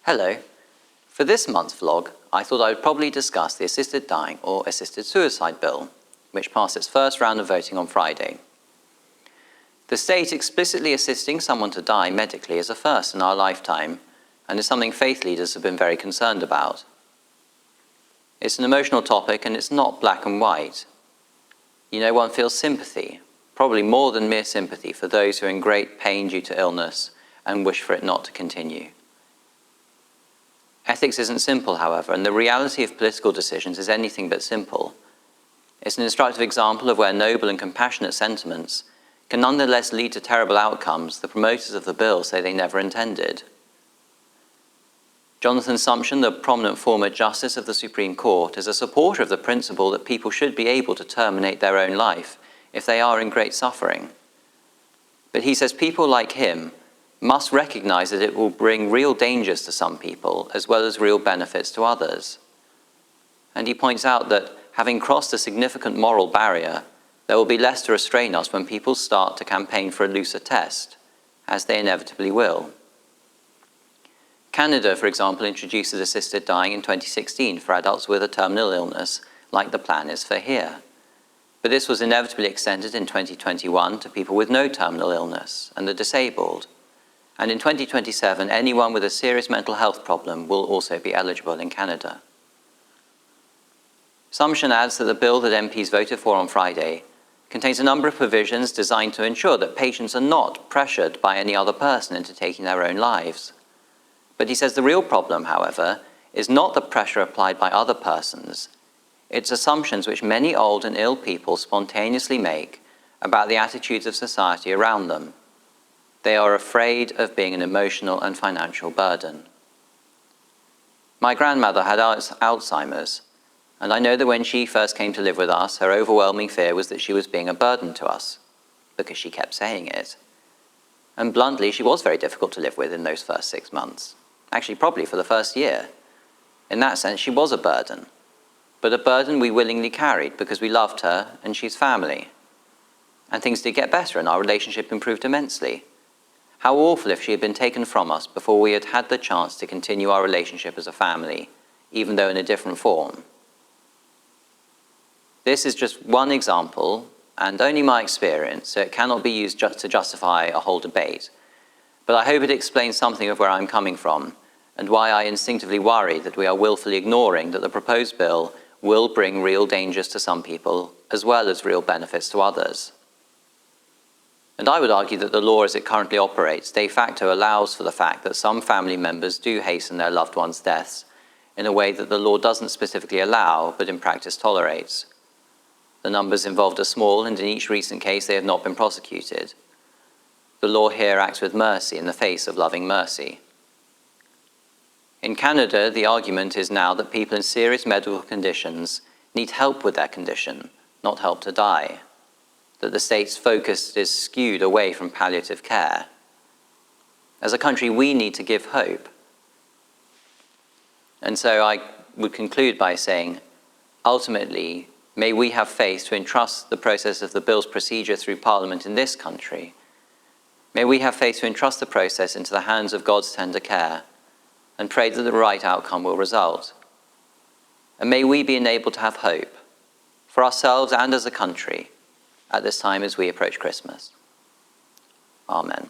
Hello. For this month's vlog, I thought I would probably discuss the assisted dying or assisted suicide bill, which passed its first round of voting on Friday. The state explicitly assisting someone to die medically is a first in our lifetime, and is something faith leaders have been very concerned about. It's an emotional topic and it's not black and white. You know, one feels sympathy, probably more than mere sympathy, for those who are in great pain due to illness and wish for it not to continue. Ethics isn't simple, however, and the reality of political decisions is anything but simple. It's an instructive example of where noble and compassionate sentiments can nonetheless lead to terrible outcomes the promoters of the bill say they never intended. Jonathan Sumption, the prominent former Justice of the Supreme Court, is a supporter of the principle that people should be able to terminate their own life if they are in great suffering. But he says people like him must recognize that it will bring real dangers to some people as well as real benefits to others. And he points out that having crossed a significant moral barrier, there will be less to restrain us when people start to campaign for a looser test, as they inevitably will. Canada, for example, introduced assisted dying in 2016 for adults with a terminal illness, like the plan is for here. But this was inevitably extended in 2021 to people with no terminal illness and the disabled. And in 2027, anyone with a serious mental health problem will also be eligible in Canada. Sumption adds that the bill that MPs voted for on Friday contains a number of provisions designed to ensure that patients are not pressured by any other person into taking their own lives. But he says the real problem, however, is not the pressure applied by other persons. It's assumptions which many old and ill people spontaneously make about the attitudes of society around them. They are afraid of being an emotional and financial burden. My grandmother had Alzheimer's, and I know that when she first came to live with us, her overwhelming fear was that she was being a burden to us, because she kept saying it. And bluntly, she was very difficult to live with in those first 6 months. Actually, probably for the first year. In that sense, she was a burden, but a burden we willingly carried because we loved her and she's family. And things did get better and our relationship improved immensely. How awful if she had been taken from us before we had had the chance to continue our relationship as a family, even though in a different form. This is just one example, and only my experience, so it cannot be used to justify a whole debate. But I hope it explains something of where I'm coming from, and why I instinctively worry that we are willfully ignoring that the proposed bill will bring real dangers to some people, as well as real benefits to others. And I would argue that the law as it currently operates de facto allows for the fact that some family members do hasten their loved ones' deaths in a way that the law doesn't specifically allow, but in practice tolerates. The numbers involved are small, and in each recent case they have not been prosecuted. The law here acts with mercy in the face of loving mercy. In Canada, the argument is now that people in serious medical conditions need help with their condition, not help to die. That the state's focus is skewed away from palliative care. As a country, we need to give hope. And so I would conclude by saying, ultimately, may we have faith to entrust the process of the bill's procedure through Parliament in this country. May we have faith to entrust the process into the hands of God's tender care and pray that the right outcome will result. And may we be enabled to have hope for ourselves and as a country at this time as we approach Christmas. Amen.